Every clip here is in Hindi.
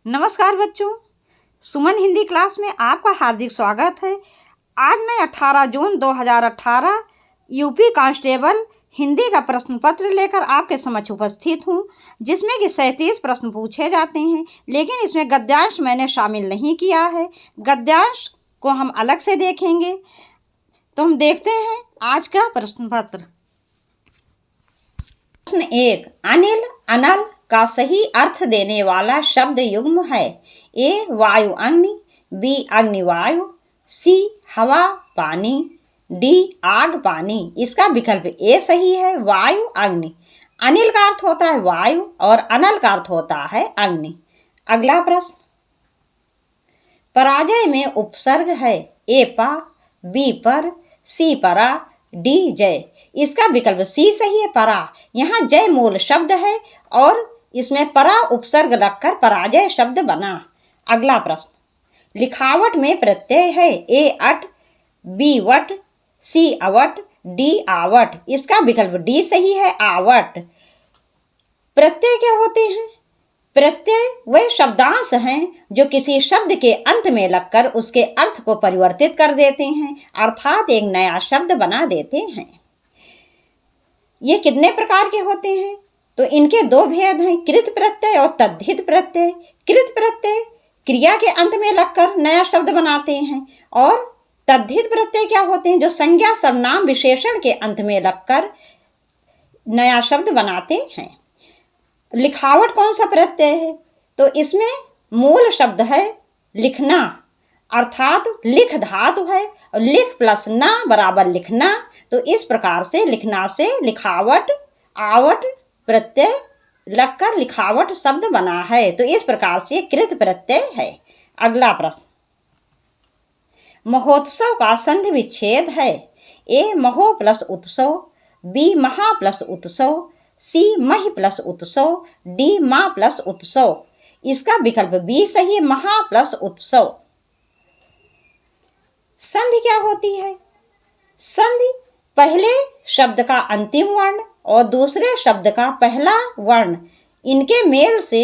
नमस्कार बच्चों, सुमन हिंदी क्लास में आपका हार्दिक स्वागत है। आज मैं 18 जून 2018 यूपी कांस्टेबल हिंदी का प्रश्न पत्र लेकर आपके समक्ष उपस्थित हूँ, जिसमें कि 37 प्रश्न पूछे जाते हैं, लेकिन इसमें गद्यांश मैंने शामिल नहीं किया है। गद्यांश को हम अलग से देखेंगे। तो हम देखते हैं आज का प्रश्न पत्र। प्रश्न 1, अनिल अनल का सही अर्थ देने वाला शब्द युग्म है। ए वायु अग्नि, बी अग्नि वायु, सी हवा पानी, डी आग पानी। इसका विकल्प ए सही है, वायु अग्नि। अनिल का अर्थ होता है वायु और अनल का अर्थ होता है अग्नि। अगला प्रश्न, पराजय में उपसर्ग है। ए पा, बी पर, सी परा, डी जय। इसका विकल्प सी सही है, परा। यहाँ जय मूल शब्द है और इसमें परा उपसर्ग लगकर पराजय शब्द बना। अगला प्रश्न, लिखावट में प्रत्यय है। ए अट, बी वट, सी अवट, डी आवट। इसका विकल्प डी सही है, आवट। प्रत्यय क्या होते हैं? प्रत्यय वह शब्दांश हैं जो किसी शब्द के अंत में लगकर उसके अर्थ को परिवर्तित कर देते हैं, अर्थात एक नया शब्द बना देते हैं। ये कितने प्रकार के होते हैं? तो इनके दो भेद हैं, कृत प्रत्यय और तद्धित प्रत्यय। कृत प्रत्यय क्रिया के अंत में लगकर नया शब्द बनाते हैं, और तद्धित प्रत्यय क्या होते हैं? जो संज्ञा सर्वनाम विशेषण के अंत में लगकर नया शब्द बनाते हैं। लिखावट कौन सा प्रत्यय है? तो इसमें मूल शब्द है लिखना, अर्थात लिख धातु है और लिख प्लस ना बराबर लिखना। तो इस प्रकार से लिखना से लिखावट आवट प्रत्यय लगकर लिखावट शब्द बना है। तो इस प्रकार से कृत प्रत्यय है। अगला प्रश्न, महोत्सव का संधि विच्छेद है। ए महो प्लस उत्सव, बी महा प्लस उत्सव, सी मह प्लस उत्सव, डी माँ प्लस उत्सव। इसका विकल्प बी सही है, महा प्लस उत्सव। संधि क्या होती है? संधि पहले शब्द का अंतिम वर्ण और दूसरे शब्द का पहला वर्ण, इनके मेल से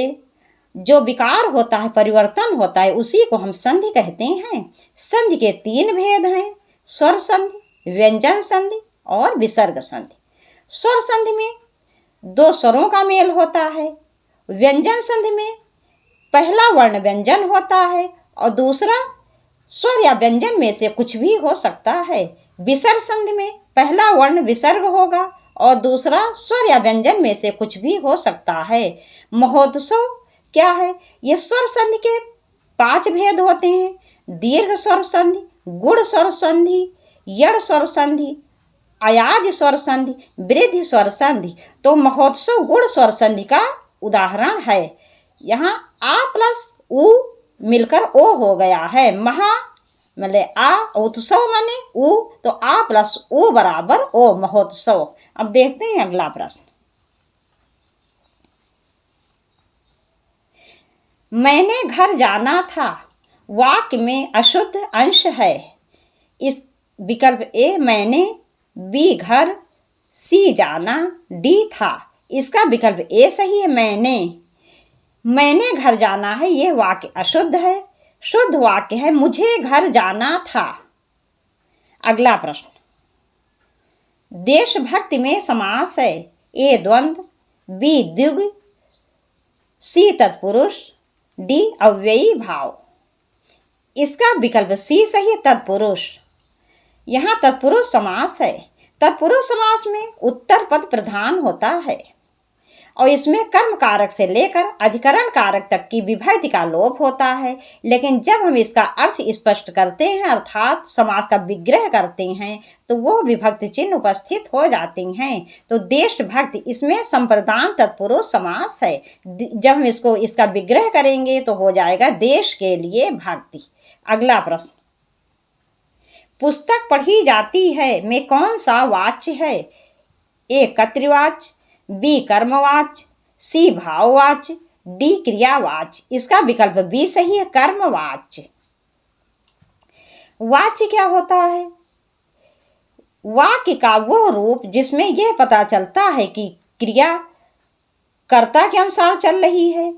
जो विकार होता है, परिवर्तन होता है, उसी को हम संधि कहते हैं। संधि के 3 भेद हैं, स्वर संधि, व्यंजन संधि और विसर्ग संधि। स्वर संधि में 2 स्वरों का मेल होता है। व्यंजन संधि में पहला वर्ण व्यंजन होता है और दूसरा स्वर या व्यंजन में से कुछ भी हो सकता है। विसर्ग संधि में पहला वर्ण विसर्ग होगा और दूसरा स्वर या व्यंजन में से कुछ भी हो सकता है। महोत्सव क्या है? ये स्वर संधि के 5 भेद होते हैं, दीर्घ स्वर संधि, गुण स्वर संधि, यड़ स्वर संधि, अयाज स्वर संधि, वृद्धि स्वर संधि। तो महोत्सव गुण स्वर संधि का उदाहरण है। यहाँ आ प्लस उ मिलकर ओ हो गया है। महा मतलब आ, उत्सव माने उ, तो आ प्लस उ बराबर ओ, महोत्सव। अब देखते हैं अगला प्रश्न, मैंने घर जाना था। वाक्य में अशुद्ध अंश है। इस विकल्प ए मैंने, बी घर, सी जाना, डी था। इसका विकल्प ए सही है, मैंने घर जाना है। यह वाक्य अशुद्ध है। शुद्ध वाक्य है मुझे घर जाना था। अगला प्रश्न, देशभक्ति में समास है। ए द्वंद्व, बी द्विगु, सी तत्पुरुष, डी अव्ययी भाव। इसका विकल्प सी सही है, तत्पुरुष। यहाँ तत्पुरुष समास है। तत्पुरुष समास में उत्तर पद प्रधान होता है और इसमें कर्म कारक से लेकर अधिकरण कारक तक की विभक्ति का लोप होता है। लेकिन जब हम इसका अर्थ स्पष्ट करते हैं, अर्थात समास का विग्रह करते हैं, तो वो विभक्ति चिन्ह उपस्थित हो जाते हैं। तो देशभक्ति इसमें संप्रदान तत्पुरुष समास है। जब हम इसका विग्रह करेंगे तो हो जाएगा देश के लिए भक्ति। अगला प्रश्न, पुस्तक पढ़ी जाती है में कौन सा वाच्य है? ए कर्तृवाच्य, बी कर्मवाच्य, सी भाववाच्य, डी क्रियावाच्य। इसका विकल्प बी सही है, कर्मवाच्य। वाच्य क्या होता है? वाक्य का वो रूप जिसमें यह पता चलता है कि क्रिया कर्ता के अनुसार चल रही है।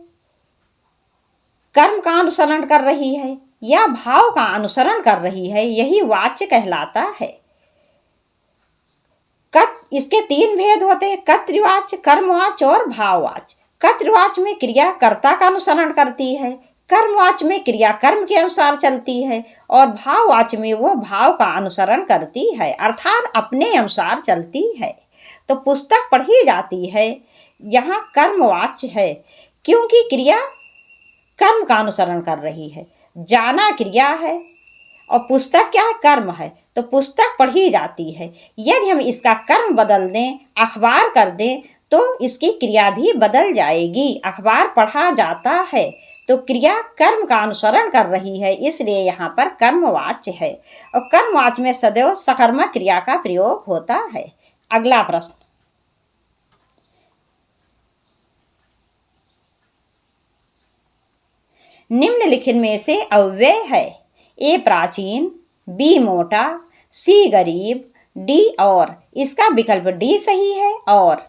कर्म का अनुसरण कर रही है या भाव का अनुसरण कर रही है, यही वाच्य कहलाता है। इसके तीन भेद होते हैं, कर्तृवाच्य, कर्मवाच्य और भाववाच्य। कर्तृवाच्य में क्रिया कर्ता का अनुसरण करती है, कर्मवाच्य में क्रिया कर्म के अनुसार चलती है और भाववाच्य में वो भाव का अनुसरण करती है, अर्थात अपने अनुसार चलती है। तो पुस्तक पढ़ी जाती है, यहाँ कर्मवाच्य है क्योंकि क्रिया कर्म का अनुसरण कर रही है। जाना क्रिया है और पुस्तक क्या है, कर्म है, तो पुस्तक पढ़ी जाती है। यदि हम इसका कर्म बदल दें, अखबार कर दें, तो इसकी क्रिया भी बदल जाएगी। अखबार पढ़ा जाता है तो क्रिया कर्म का अनुसरण कर रही है, इसलिए यहाँ पर कर्मवाच्य है और कर्मवाच्य में सदैव सकर्मक क्रिया का प्रयोग होता है। अगला प्रश्न, निम्नलिखित में से अव्यय है? ए प्राचीन, बी मोटा, सी गरीब, डी और। इसका विकल्प डी सही है। और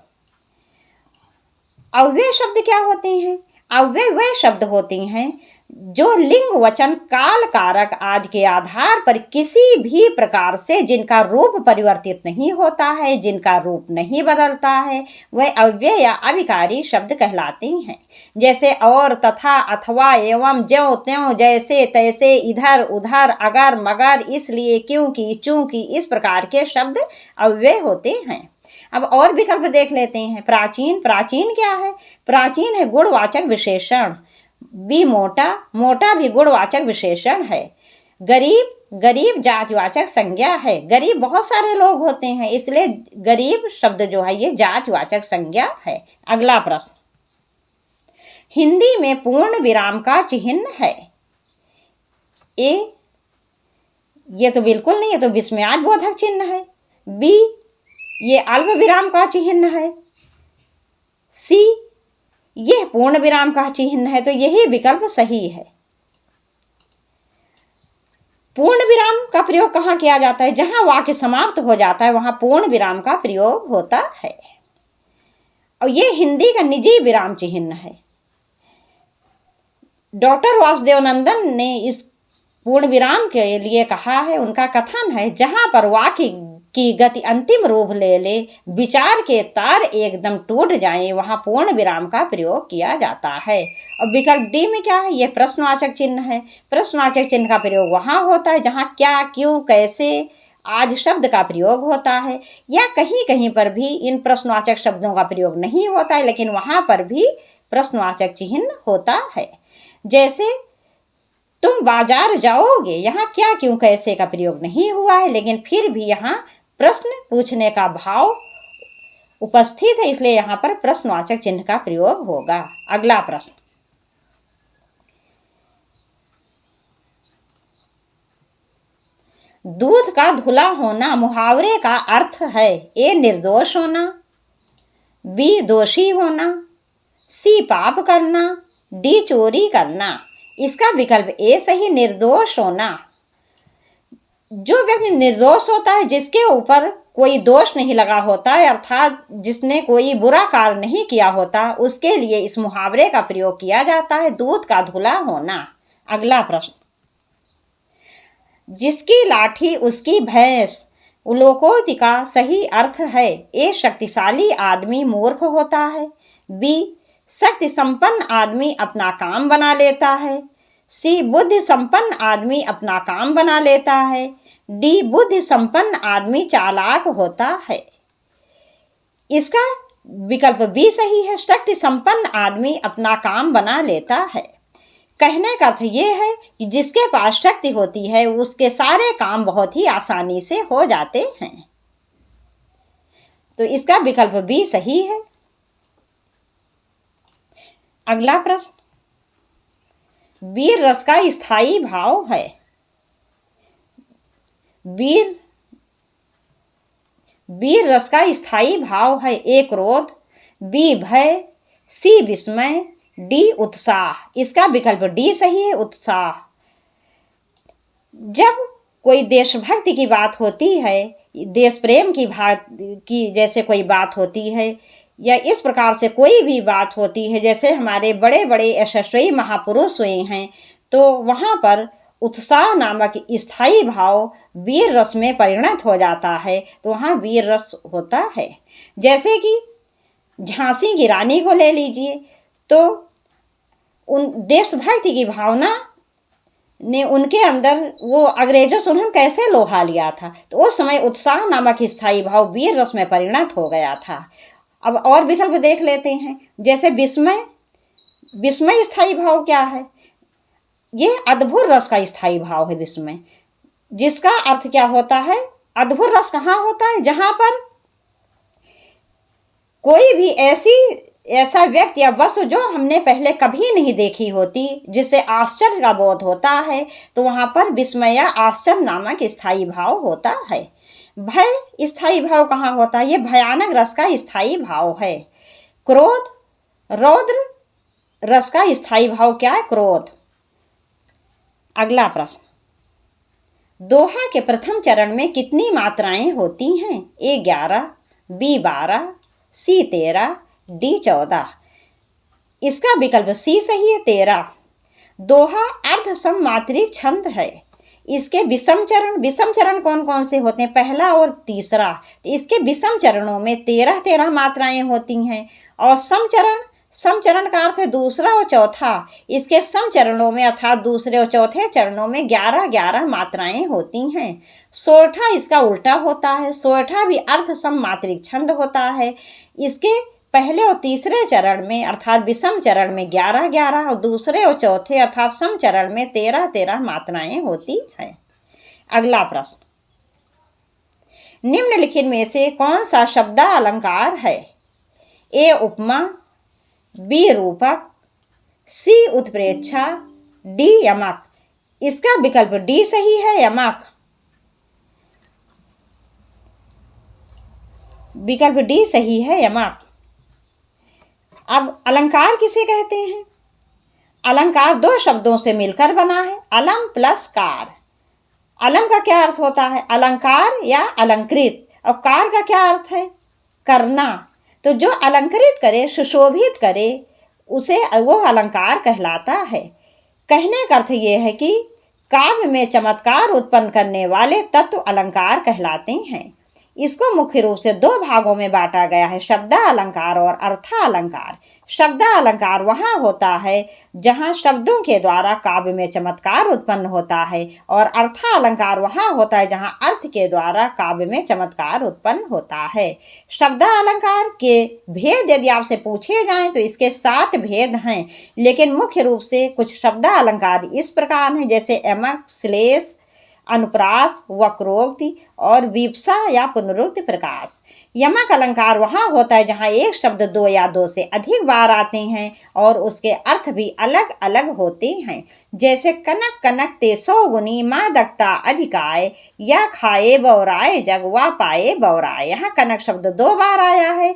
अव्यय शब्द क्या होते हैं? अव्यय वह शब्द होते हैं जो लिंग, वचन, काल, कारक आदि के आधार पर किसी भी प्रकार से जिनका रूप परिवर्तित नहीं होता है, जिनका रूप नहीं बदलता है, वह अव्यय या अविकारी शब्द कहलाते हैं। जैसे और, तथा, अथवा, एवं, ज्यों त्यों, जैसे तैसे, इधर उधर, अगर मगर, इसलिए, क्योंकि, चूंकि, इस प्रकार के शब्द अव्यय होते हैं। अब और विकल्प देख लेते हैं। प्राचीन, प्राचीन क्या है? प्राचीन है गुणवाचक विशेषण। बी मोटा, मोटा भी गुणवाचक विशेषण है। गरीब, गरीब जातिवाचक संज्ञा है। गरीब बहुत सारे लोग होते हैं, इसलिए गरीब शब्द जो है ये जातिवाचक संज्ञा है। अगला प्रश्न, हिंदी में पूर्ण विराम का चिन्ह है? ए, ये तो बिल्कुल नहीं, ये तो विस्मयादिबोधक चिन्ह है। बी, ये अल्प विराम का चिन्ह है। सी, यह पूर्ण विराम का चिन्ह है। तो यही विकल्प सही है। पूर्ण विराम का प्रयोग कहाँ किया जाता है? जहां वाक्य समाप्त हो जाता है वहां पूर्ण विराम का प्रयोग होता है और यह हिंदी का निजी विराम चिन्ह है। डॉक्टर वासुदेवानंदन ने इस पूर्ण विराम के लिए कहा है, उनका कथन है, जहां पर वाक्य की गति अंतिम रूप ले ले, विचार के तार एकदम टूट जाएं, वहां पूर्ण विराम का प्रयोग किया जाता है। और विकल्प डी में क्या है? यह प्रश्नवाचक चिन्ह है। प्रश्नवाचक चिन्ह का प्रयोग वहां होता है जहां क्या, क्यों, कैसे आदि शब्द का प्रयोग होता है, या कहीं कहीं पर भी इन प्रश्नवाचक शब्दों का प्रयोग नहीं होता है, लेकिन वहां पर भी प्रश्नवाचक चिन्ह होता है। जैसे तुम बाजार जाओगे, यहाँ क्या, क्यों, कैसे का प्रयोग नहीं हुआ है, लेकिन फिर भी यहाँ प्रश्न पूछने का भाव उपस्थित है, इसलिए यहाँ पर प्रश्नवाचक चिन्ह का प्रयोग होगा। अगला प्रश्न, दूध का धुला होना मुहावरे का अर्थ है? ए, निर्दोष होना, बी, दोषी होना, सी, पाप करना, डी, चोरी करना। इसका विकल्प ए सही, निर्दोष होना। जो व्यक्ति निर्दोष होता है, जिसके ऊपर कोई दोष नहीं लगा होता है, अर्थात जिसने कोई बुरा कार्य नहीं किया होता, उसके लिए इस मुहावरे का प्रयोग किया जाता है, दूध का धुला होना। अगला प्रश्न, जिसकी लाठी उसकी भैंस, लोकोक्ति का सही अर्थ है? ए, शक्तिशाली आदमी मूर्ख होता है। बी, शक्ति संपन्न आदमी अपना काम बना लेता है। सी, बुद्धि संपन्न आदमी अपना काम बना लेता है। डी, बुद्धि संपन्न आदमी चालाक होता है। इसका विकल्प बी सही है, शक्ति संपन्न आदमी अपना काम बना लेता है। कहने का अर्थ ये है कि जिसके पास शक्ति होती है उसके सारे काम बहुत ही आसानी से हो जाते हैं। तो इसका विकल्प बी सही है। अगला प्रश्न, वीर रस का स्थायी भाव है? वीर रस का स्थायी भाव है? ए, क्रोध, बी, भय, सी, विस्मय, डी, उत्साह। इसका विकल्प डी सही है, उत्साह। जब कोई देशभक्ति की बात होती है, देश प्रेम की जैसे कोई बात होती है, या इस प्रकार से कोई भी बात होती है, जैसे हमारे बड़े बड़े यशस्वी महापुरुष हुए हैं, तो वहाँ पर उत्साह नामक स्थायी भाव वीर रस में परिणत हो जाता है, तो वहाँ वीर रस होता है। जैसे कि झांसी की रानी को ले लीजिए, तो उन देशभक्ति की भावना ने उनके अंदर वो अंग्रेजों से उन्होंने कैसे लोहा लिया था, तो उस समय उत्साह नामक स्थायी भाव वीर रस में परिणत हो गया था। अब और विकल्प देख लेते हैं, जैसे विस्मय। विस्मय स्थायी भाव क्या है? ये अद्भुत रस का स्थायी भाव है विस्मय, जिसका अर्थ क्या होता है? अद्भुत रस कहाँ होता है? जहाँ पर कोई भी ऐसा व्यक्ति या वस्तु जो हमने पहले कभी नहीं देखी होती, जिससे आश्चर्य का बोध होता है, तो वहाँ पर विस्मय या आश्चर्य नामक स्थायी भाव होता है। भय स्थायी भाव कहाँ होता है? ये भयानक रस का स्थायी भाव है। क्रोध, रौद्र रस का स्थायी भाव क्या है? क्रोध। अगला प्रश्न, दोहा के प्रथम चरण में कितनी मात्राएं होती हैं? ए 11, बी 12, सी 13, डी 14। इसका विकल्प सी सही है, 13। दोहा अर्ध सममात्रिक छंद है। इसके विषम चरण कौन कौन से होते हैं? पहला और तीसरा। तो इसके विषम चरणों में 13 मात्राएं होती हैं, और सम चरण का अर्थ है दूसरा और चौथा। इसके सम चरणों में अर्थात दूसरे और चौथे चरणों में 11 मात्राएं होती हैं। सोरठा इसका उल्टा होता है। सोरठा भी अर्ध सममात्रिक छंद होता है। इसके पहले और तीसरे चरण में अर्थात विषम चरण में 11 और दूसरे और चौथे अर्थात सम चरण में 13 मात्राएं होती हैं। अगला प्रश्न, निम्नलिखित में से कौन सा शब्द अलंकार है? ए उपमा, बी रूपक, सी उत्प्रेक्षा, डी यमक। इसका विकल्प डी सही है, यमक। विकल्प डी सही है, यमक। अब अलंकार किसे कहते हैं? अलंकार दो शब्दों से मिलकर बना है, अलम प्लस कार। अलम का क्या अर्थ होता है? अलंकार या अलंकृत, और कार का क्या अर्थ है? करना। तो जो अलंकृत करे, सुशोभित करे, उसे वो अलंकार कहलाता है। कहने का अर्थ ये है कि काव्य में चमत्कार उत्पन्न करने वाले तत्व अलंकार कहलाते हैं। इसको मुख्य रूप से दो भागों में बांटा गया है, शब्द अलंकार और अर्था अलंकार। शब्द अलंकार वहाँ होता है जहाँ शब्दों के द्वारा काव्य में चमत्कार उत्पन्न होता है, और अर्था अलंकार वहाँ होता है जहाँ अर्थ के द्वारा काव्य में चमत्कार उत्पन्न होता है। शब्द अलंकार के भेद यदि आपसे पूछे जाएं तो इसके 7 भेद हैं, लेकिन मुख्य रूप से कुछ शब्द अलंकार इस प्रकार हैं, जैसे यमक, श्लेष, अनुप्रास, वक्रोक्ति और विवसा या पुनरुक्ति प्रकाश। यमक अलंकार वहाँ होता है जहाँ एक शब्द 2 या 2 से अधिक बार आते हैं और उसके अर्थ भी अलग अलग होते हैं, जैसे कनक कनक ते 100 गुनी मादकता अधिकाय, या खाए बौराए जगवा पाए बौराए। यहाँ कनक शब्द 2 बार आया है।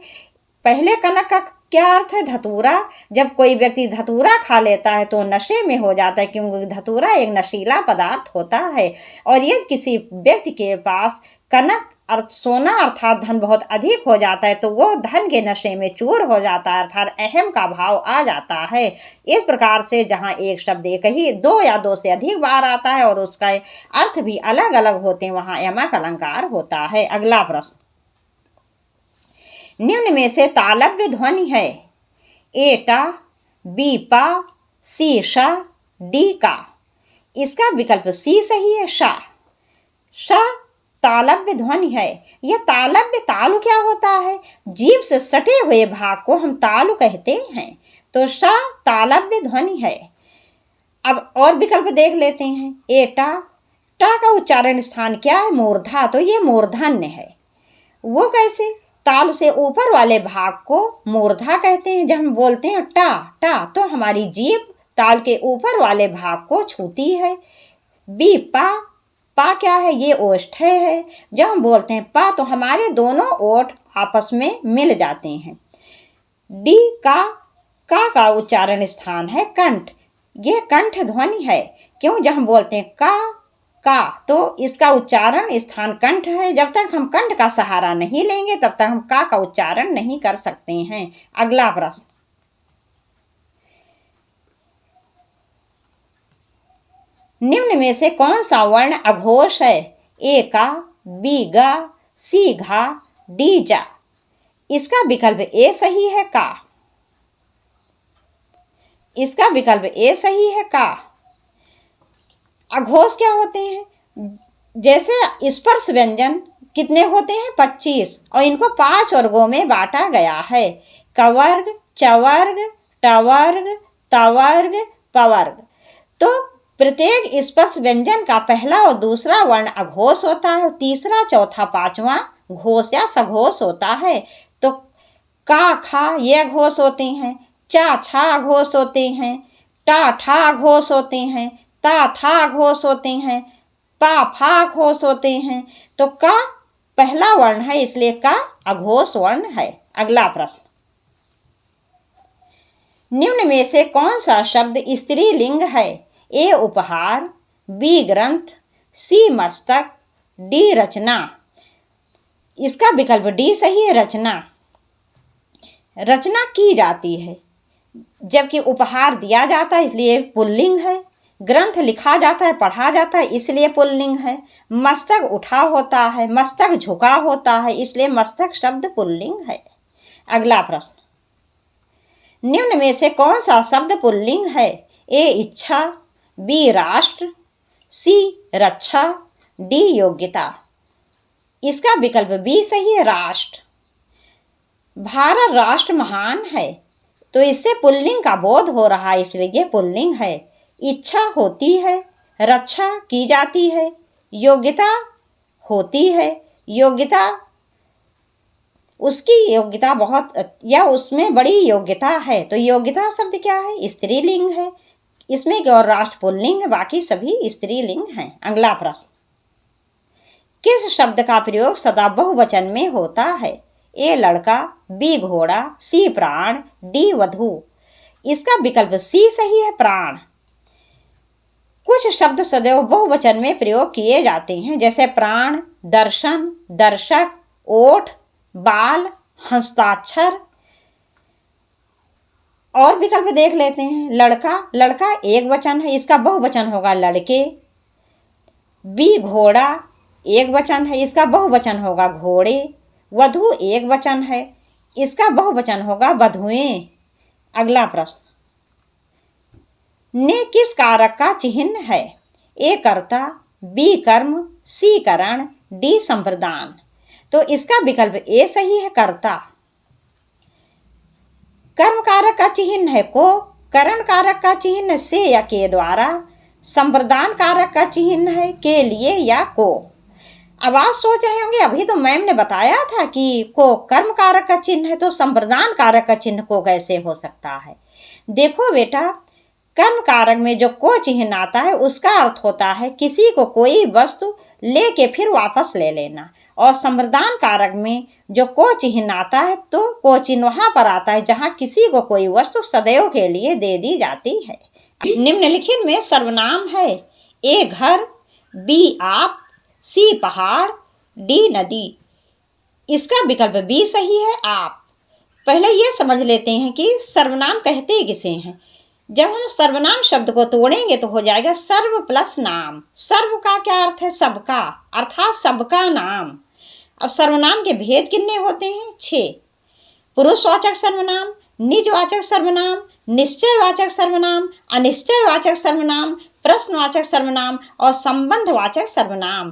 पहले कनक का क्या अर्थ है? धतूरा। जब कोई व्यक्ति धतूरा खा लेता है तो नशे में हो जाता है, क्योंकि धतूरा एक नशीला पदार्थ होता है। और यदि किसी व्यक्ति के पास कनक अर्थ सोना अर्थात धन बहुत अधिक हो जाता है तो वो धन के नशे में चूर हो जाता है, अर्थात अहम का भाव आ जाता है। इस प्रकार से जहाँ एक शब्द एक ही 2 या 2 से अधिक बार आता है और उसका अर्थ भी अलग अलग होते हैं, वहाँ यमक अलंकार होता है। अगला प्रश्न, निम्न में से तालव्य ध्वनि है? ए टा, बी पा, सी शा, डी का। इसका विकल्प सी सही है, शा। शा तालव्य ध्वनि है। यह तालव्य, तालु क्या होता है? जीभ से सटे हुए भाग को हम तालु कहते हैं, तो शा तालव्य ध्वनि है। अब और विकल्प देख लेते हैं। ए टा, टा का उच्चारण स्थान क्या है? मूर्धा, तो ये मूर्धन्य है। वो कैसे? ताल से ऊपर वाले भाग को मूर्धा कहते हैं। जब हम बोलते हैं टा टा तो हमारी जीभ ताल के ऊपर वाले भाग को छूती है। बी पा, पा क्या है? ये ओष्ठ है। जब हम बोलते हैं पा तो हमारे दोनों ओठ आपस में मिल जाते हैं। डी का उच्चारण स्थान है कंठ। यह कंठ ध्वनि है। क्यों? जब हम बोलते हैं का का, तो इसका उच्चारण स्थान कंठ है। जब तक हम कंठ का सहारा नहीं लेंगे तब तक हम का उच्चारण नहीं कर सकते हैं। अगला प्रश्न, निम्न में से कौन सा वर्ण अघोष है? ए का, बी गा, सी घा, डी जा। इसका विकल्प ए सही है का। इसका विकल्प ए सही है का। अघोष क्या होते हैं? जैसे स्पर्श व्यंजन कितने होते हैं? 25, और इनको 5 वर्गों में बांटा गया है। कवर्ग, चवर्ग, टवर्ग, तवर्ग, पवर्ग। तो प्रत्येक स्पर्श व्यंजन का पहला और दूसरा वर्ण अघोष होता है, तीसरा, चौथा, पांचवा घोष या सघोष होता है। तो का, खा ये अघोष होते हैं, चा, छा घोष होते हैं, टा, ठा घोष होते हैं, ता, था घोष होते हैं, पा, फा घोष होते हैं। तो का पहला वर्ण है, इसलिए का अघोष वर्ण है। अगला प्रश्न, निम्न में से कौन सा शब्द स्त्रीलिंग है? ए उपहार, बी ग्रंथ, सी मस्तक, डी रचना। इसका विकल्प डी सही है, रचना। रचना की जाती है, जबकि उपहार दिया जाता है इसलिए पुल्लिंग है। ग्रंथ लिखा जाता है, पढ़ा जाता है, इसलिए पुल्लिंग है। मस्तक उठा होता है, मस्तक झुका होता है, इसलिए मस्तक शब्द पुल्लिंग है। अगला प्रश्न, निम्न में से कौन सा शब्द पुल्लिंग है? ए इच्छा, बी राष्ट्र, सी रक्षा, डी योग्यता। इसका विकल्प बी सही है, राष्ट्र। भारत राष्ट्र महान है, तो इससे पुल्लिंग का बोध हो रहा है, इसलिए ये पुल्लिंग है। इच्छा होती है, रक्षा की जाती है, योग्यता होती है। योग्यता, उसकी योग्यता बहुत या उसमें बड़ी योग्यता है, तो योग्यता शब्द क्या है? स्त्रीलिंग है। इसमें केवल राष्ट्र पुल्लिंग है, बाकी सभी स्त्रीलिंग हैं। अगला प्रश्न, किस शब्द का प्रयोग सदा बहुवचन में होता है? ए लड़का, बी घोड़ा, सी प्राण, डी वधू। इसका विकल्प सी सही है, प्राण। कुछ शब्द सदैव बहुवचन में प्रयोग किए जाते हैं, जैसे प्राण, दर्शन, दर्शक, ओठ, बाल, हस्ताक्षर। और विकल्प देख लेते हैं। लड़का, लड़का एक वचन है, इसका बहुवचन होगा लड़के। बी घोड़ा एक वचन है, इसका बहुवचन होगा घोड़े। वधू एक वचन है, इसका बहुवचन होगा वधुएं। अगला प्रश्न, ने किस कारक का चिन्ह है? ए कर्ता, बी कर्म, सी करण, डी संप्रदान। तो इसका विकल्प ए सही है, कर्ता। कर्म कारक का चिन्ह है को, करण कारक का चिन्ह से या के द्वारा, संप्रदान कारक का चिन्ह है के लिए या को। अब आप सोच रहे होंगे अभी तो मैम ने बताया था कि को कर्म कारक का चिन्ह है, तो संप्रदान कारक का चिन्ह को कैसे हो सकता है? देखो बेटा, कर्म कारक में जो को चिन्ह आता है उसका अर्थ होता है किसी को कोई वस्तु लेके फिर वापस ले लेना, और संप्रदान कारक में जो को चिन्ह आता है तो को चिन्ह वहां पर आता है जहां किसी को कोई वस्तु सदैव के लिए दे दी जाती है। निम्नलिखित में सर्वनाम है। ए घर, बी आप, सी पहाड़, डी नदी। इसका विकल्प बी सही है, आप। पहले ये समझ लेते हैं कि सर्वनाम कहते किसे हैं। जब हम सर्वनाम शब्द को तोड़ेंगे तो हो जाएगा सर्व प्लस नाम। सर्व का क्या अर्थ है? सबका, अर्थात सबका नाम। अब सर्वनाम के भेद कितने होते हैं? 6। पुरुषवाचक सर्वनाम, निजवाचक सर्वनाम, निश्चयवाचक सर्वनाम, अनिश्चयवाचक सर्वनाम, प्रश्नवाचक सर्वनाम और संबंधवाचक सर्वनाम।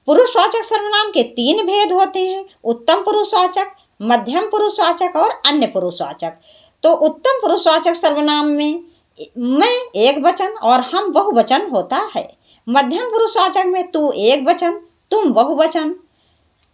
पुरुषवाचक सर्वनाम के 3 भेद होते हैं, उत्तम पुरुषवाचक, मध्यम पुरुषवाचक और अन्य पुरुषवाचक। तो उत्तम पुरुषवाचक सर्वनाम में मैं एक वचन और हम बहुवचन होता है। मध्यम पुरुषवाचक में तू एक वचन, तुम बहुवचन,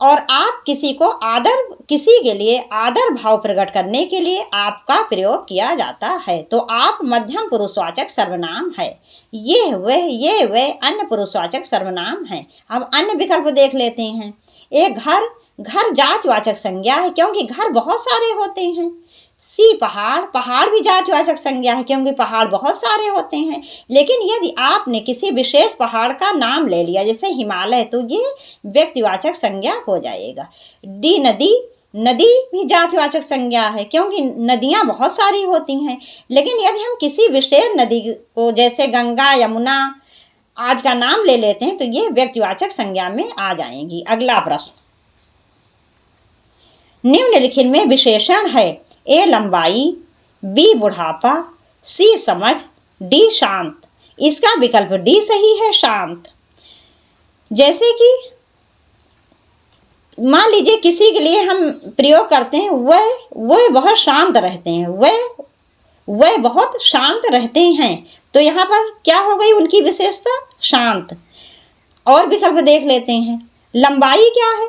और आप किसी को आदर, किसी के लिए आदर भाव प्रकट करने के लिए आपका प्रयोग किया जाता है। तो आप मध्यम पुरुषवाचक सर्वनाम है। ये वे अन्य पुरुषवाचक सर्वनाम हैं। अब अन्य विकल्प देख लेते हैं। एक घर, घर जातिवाचक संज्ञा है क्योंकि घर बहुत सारे होते हैं। सी पहाड़, पहाड़ भी जातिवाचक संज्ञा है क्योंकि पहाड़ बहुत सारे होते हैं। लेकिन यदि आपने किसी विशेष पहाड़ का नाम ले लिया जैसे हिमालय, तो ये व्यक्तिवाचक संज्ञा हो जाएगा। डी नदी, नदी भी जातिवाचक संज्ञा है क्योंकि नदियाँ बहुत सारी होती हैं। लेकिन यदि हम किसी विशेष नदी को जैसे गंगा, यमुना आदि का नाम ले लेते हैं तो ये व्यक्तिवाचक संज्ञा में आ जाएंगी। अगला प्रश्न, निम्नलिखित में विशेषण है। ए लंबाई, बी बुढ़ापा, सी समझ, डी शांत। इसका विकल्प डी सही है, शांत। जैसे कि मान लीजिए किसी के लिए हम प्रयोग करते हैं वह बहुत शांत रहते हैं, वह बहुत शांत रहते हैं, तो यहाँ पर क्या हो गई उनकी विशेषता, शांत। और विकल्प देख लेते हैं। लंबाई क्या है,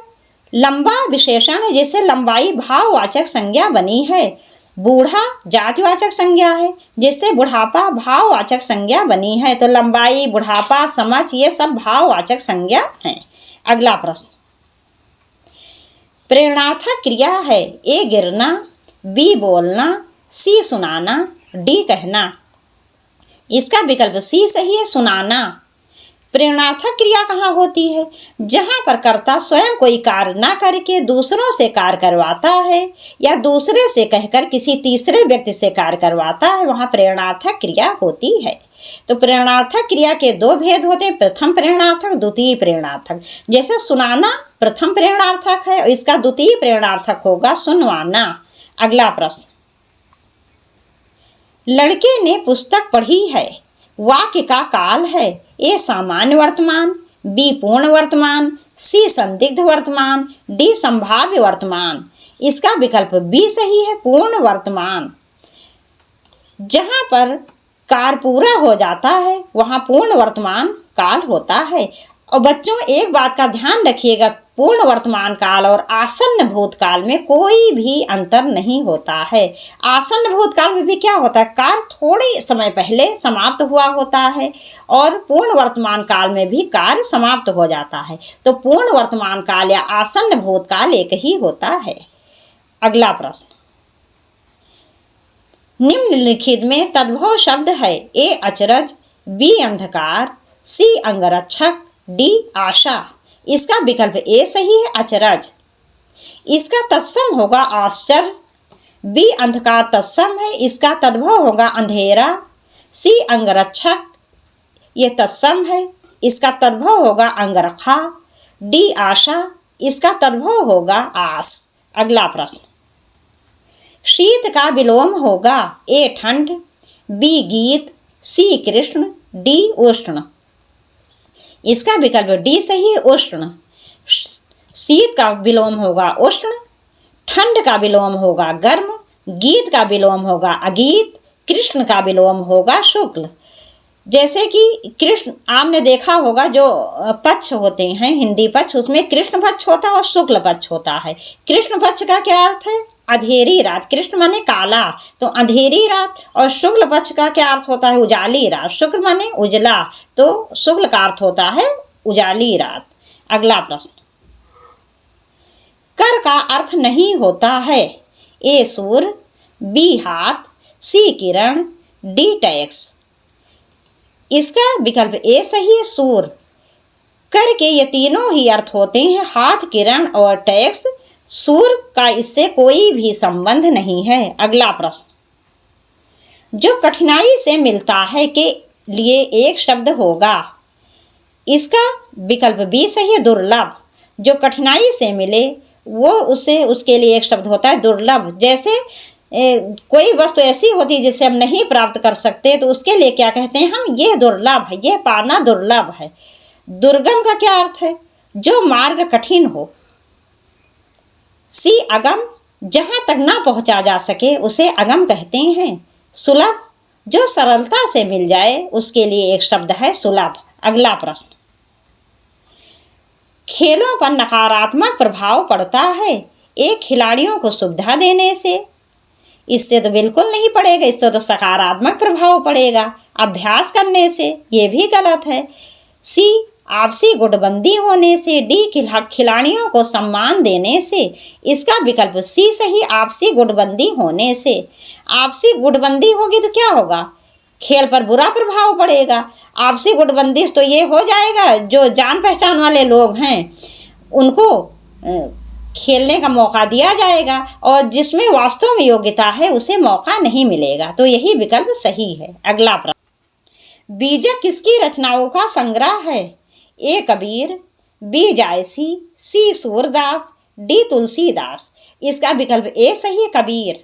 लंबा विशेषण है जैसे लंबाई भाववाचक संज्ञा बनी है। बूढ़ा जातिवाचक संज्ञा है जिससे बुढ़ापा भाववाचक संज्ञा बनी है। तो लंबाई, बुढ़ापा, समझ ये सब भाववाचक संज्ञा हैं। अगला प्रश्न, प्रेरणार्थक क्रिया है। ए गिरना, बी बोलना, सी सुनाना, डी कहना। इसका विकल्प सी सही है, सुनाना। प्रेरणार्थक क्रिया कहाँ होती है, जहाँ पर कर्ता स्वयं कोई कार्य ना करके दूसरों से कार्य करवाता है या दूसरे से कहकर किसी तीसरे व्यक्ति से कार्य करवाता है, वहाँ प्रेरणार्थक क्रिया होती है। तो प्रेरणार्थक क्रिया के दो भेद होते हैं, प्रथम प्रेरणार्थक, द्वितीय प्रेरणार्थक। जैसे सुनाना प्रथम प्रेरणार्थक है, इसका द्वितीय प्रेरणार्थक होगा सुनवाना। अगला प्रश्न, लड़के ने पुस्तक पढ़ी है, वाक्य का काल है। ए सामान्य वर्तमान, बी पूर्ण वर्तमान, सी संदिग्ध वर्तमान, डी संभाव्य वर्तमान। इसका विकल्प बी सही है, पूर्ण वर्तमान। जहाँ पर कार्य पूरा हो जाता है वहाँ पूर्ण वर्तमान काल होता है। और बच्चों एक बात का ध्यान रखिएगा, पूर्ण वर्तमान काल और आसन्न भूतकाल में कोई भी अंतर नहीं होता है। आसन्न भूतकाल में भी क्या होता है, कार्य थोड़े समय पहले समाप्त हुआ होता है और पूर्ण वर्तमान काल में भी कार्य समाप्त हो जाता है। तो पूर्ण वर्तमान काल या आसन्न भूतकाल एक ही होता है। अगला प्रश्न, निम्नलिखित में तद्भव शब्द है। ए अचरज, बी अंधकार, सी अंगरक्षक, डी आशा। इसका विकल्प ए सही है, अचरज। इसका तत्सम होगा आश्चर्य। बी अंधकार तत्सम है, इसका तद्भव होगा अंधेरा। सी अंगरक्षक ये तत्सम है, इसका तद्भव होगा अंगरखा। डी आशा, इसका तद्भव होगा आस। अगला प्रश्न, शीत का विलोम होगा। ए ठंड, बी गीत, सी कृष्ण, डी उष्ण। इसका विकल्प डी सही है, उष्ण। शीत का विलोम होगा उष्ण, ठंड का विलोम होगा गर्म, गीत का विलोम होगा अगीत, कृष्ण का विलोम होगा शुक्ल। जैसे कि कृष्ण आपने देखा होगा जो पक्ष होते हैं हिंदी पक्ष, उसमें कृष्ण पक्ष होता है और शुक्ल पक्ष होता है। कृष्ण पक्ष का क्या अर्थ है, अंधेरी रात। कृष्ण माने काला, तो अंधेरी रात। और शुक्ल पक्ष का क्या अर्थ होता है, उजाली रात। शुक्ल माने उजला, तो शुक्ल का अर्थ होता है उजाली रात। अगला प्रश्न, कर का अर्थ नहीं होता है। ए सूर, बी हाथ, सी किरण, डी टैक्स। इसका विकल्प ए सही है, सूर। कर के ये तीनों ही अर्थ होते हैं, हाथ, किरण और टैक्स। सूर का इससे कोई भी संबंध नहीं है। अगला प्रश्न, जो कठिनाई से मिलता है के लिए एक शब्द होगा। इसका विकल्प बी सही है, दुर्लभ। जो कठिनाई से मिले वो उसके लिए एक शब्द होता है दुर्लभ। जैसे कोई वस्तु ऐसी होती है जिसे हम नहीं प्राप्त कर सकते, तो उसके लिए क्या कहते हैं हम, ये दुर्लभ है, ये पाना दुर्लभ है। दुर्गम का क्या अर्थ है, जो मार्ग कठिन हो। सी अगम, जहाँ तक ना पहुँचा जा सके उसे अगम कहते हैं। सुलभ, जो सरलता से मिल जाए उसके लिए एक शब्द है सुलभ। अगला प्रश्न, खेलों पर नकारात्मक प्रभाव पड़ता है। एक खिलाड़ियों को सुविधा देने से, इससे तो बिल्कुल नहीं पड़ेगा, इससे तो सकारात्मक प्रभाव पड़ेगा। अभ्यास करने से, ये भी गलत है। सी आपसी गुटबंदी होने से, डी खिलाड़ियों को सम्मान देने से। इसका विकल्प सी सही, आपसी गुटबंदी होने से। आपसी गुटबंदी होगी तो क्या होगा, खेल पर बुरा प्रभाव पड़ेगा। आपसी गुटबंदी तो ये हो जाएगा, जो जान पहचान वाले लोग हैं उनको खेलने का मौका दिया जाएगा, और जिसमें वास्तव में योग्यता है उसे मौका नहीं मिलेगा। तो यही विकल्प सही है। अगला प्रश्न, बीजक किसकी रचनाओं का संग्रह है? ए कबीर, बी जायसी, सी सूरदास, डी तुलसीदास। इसका विकल्प ए सही है, कबीर।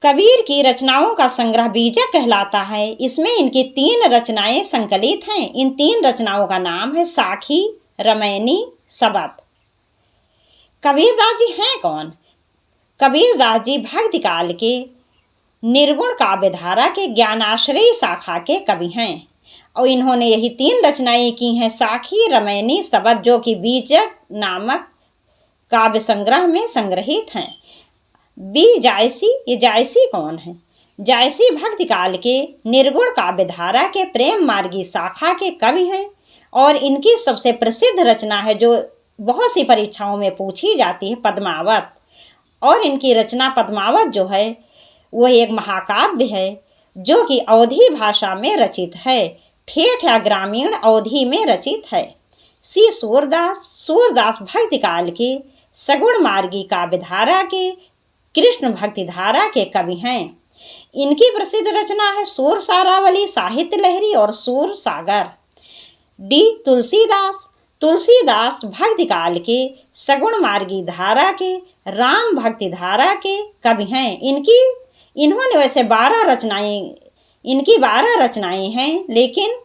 कबीर की रचनाओं का संग्रह बीजक कहलाता है। इसमें इनकी 3 रचनाएं संकलित हैं। इन 3 रचनाओं का नाम है साखी, रामायणी, सबद। कबीरदास जी हैं कौन? कबीरदास जी भक्ति काल के निर्गुण काव्यधारा के ज्ञानाश्रयी शाखा के कवि हैं, और इन्होंने यही 3 रचनाएं की हैं, साखी, रामायणी, सबद, जो कि बीजक नामक काव्य संग्रह में संग्रहित हैं। बी जायसी, ये जायसी कौन है? जायसी भक्ति काल के निर्गुण काव्यधारा के प्रेम मार्गी शाखा के कवि हैं, और इनकी सबसे प्रसिद्ध रचना है जो बहुत सी परीक्षाओं में पूछी जाती है, पद्मावत। और इनकी रचना पद्मावत जो है वह एक महाकाव्य है जो कि अवधी भाषा में रचित है, ठेठ या ग्रामीण अवधी में रचित है। सी सूरदास, सूरदास भक्ति काल के सगुण मार्गी काव्यधारा के कृष्ण भक्ति धारा के कवि हैं। इनकी प्रसिद्ध रचना है सूर सारावली, साहित्य लहरी और सूर सागर। डी तुलसीदास, तुलसीदास भक्ति काल के सगुण मार्गी धारा के राम भक्ति धारा के कवि हैं। इन्होंने वैसे 12 रचनाएं हैं, लेकिन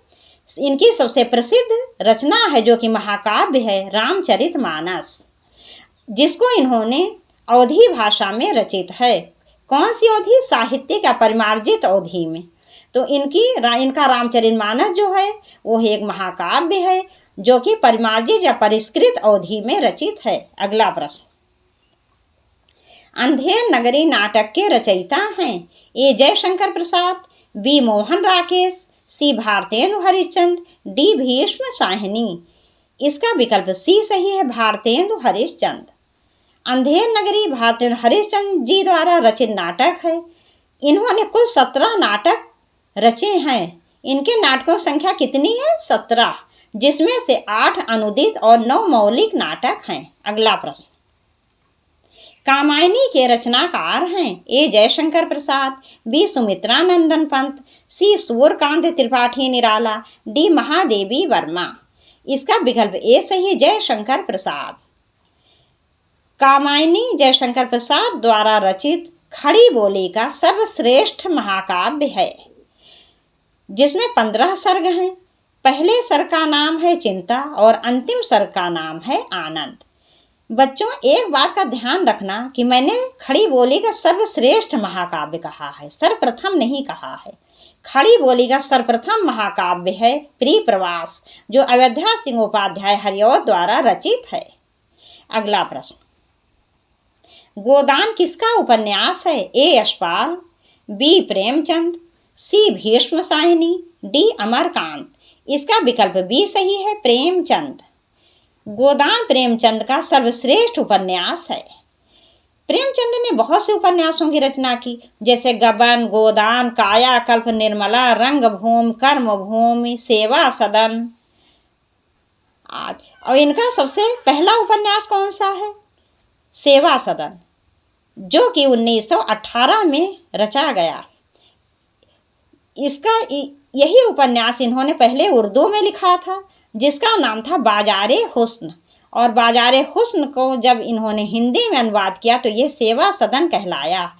इनकी सबसे प्रसिद्ध रचना है जो कि महाकाव्य है, रामचरितमानस, जिसको इन्होंने अवधी भाषा में रचित है। कौन सी अवधि? साहित्यिक या परिमार्जित अवधि में। तो इनका रामचरितमानस जो है वो एक महाकाव्य है जो कि परिमार्जित या परिष्कृत अवधि में रचित है। अगला प्रश्न, अंधेर नगरी नाटक के रचयिता हैं? ए जयशंकर प्रसाद, बी मोहन राकेश, सी भारतेंदु हरिश्चंद्र, डी भीष्म साहनी। इसका विकल्प सी सही है, भारतेंदु हरिश्चंद्र। अंधेर नगरी भारतेंदु हरिश्चंद्र जी द्वारा रचित नाटक है। इन्होंने कुल 17 नाटक रचे हैं। इनके नाटकों की संख्या कितनी है? 17, जिसमें से 8 अनुदित और 9 मौलिक नाटक हैं। अगला प्रश्न, कामायनी के रचनाकार हैं? ए जयशंकर प्रसाद, बी सुमित्रा नंदन पंत, सी सूर्यकांत त्रिपाठी निराला, डी महादेवी वर्मा। इसका विकल्प ए सही है, जयशंकर प्रसाद। कामायनी जयशंकर प्रसाद द्वारा रचित खड़ी बोली का सर्वश्रेष्ठ महाकाव्य है, जिसमें 15 सर्ग हैं। पहले सर्ग का नाम है चिंता और अंतिम सर्ग का नाम है आनंद। बच्चों, एक बात का ध्यान रखना कि मैंने खड़ी बोली का सर्वश्रेष्ठ महाकाव्य कहा है, सर्वप्रथम नहीं कहा है। खड़ी बोली का सर्वप्रथम महाकाव्य है प्रियप्रवास, जो अयोध्या सिंह उपाध्याय हरिऔध द्वारा रचित है। अगला प्रश्न, गोदान किसका उपन्यास है? ए यशपाल, बी प्रेमचंद, सी भीष्म साहिनी, डी अमरकांत। इसका विकल्प बी सही है, प्रेमचंद। गोदान प्रेमचंद का सर्वश्रेष्ठ उपन्यास है। प्रेमचंद ने बहुत से उपन्यासों की रचना की, जैसे गबन, गोदान, कायाकल्प, निर्मला, रंगभूमि, कर्मभूमि, सेवा सदन आदि। और इनका सबसे पहला उपन्यास कौन सा है? सेवा सदन, जो कि 1918 में रचा गया। यही उपन्यास इन्होंने पहले उर्दू में लिखा था, जिसका नाम था बाजारे हुस्न, और बाजारे हुस्न को जब इन्होंने हिंदी में अनुवाद किया तो ये सेवा सदन कहलाया,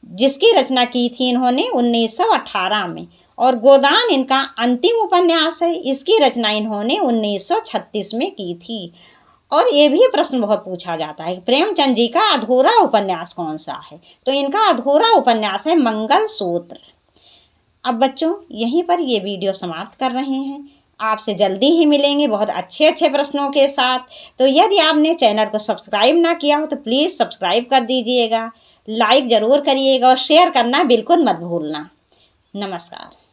जिसकी रचना की थी इन्होंने 1918 में। और गोदान इनका अंतिम उपन्यास है, इसकी रचना इन्होंने 1936 में की थी। और ये भी प्रश्न बहुत पूछा जाता है, प्रेमचंद जी का अधूरा उपन्यास कौन सा है? तो इनका अधूरा उपन्यास है मंगलसूत्र। अब बच्चों, यहीं पर ये वीडियो समाप्त कर रहे हैं। आपसे जल्दी ही मिलेंगे बहुत अच्छे अच्छे प्रश्नों के साथ। तो यदि आपने चैनल को सब्सक्राइब ना किया हो तो प्लीज़ सब्सक्राइब कर दीजिएगा, लाइक ज़रूर करिएगा और शेयर करना बिल्कुल मत भूलना। नमस्कार।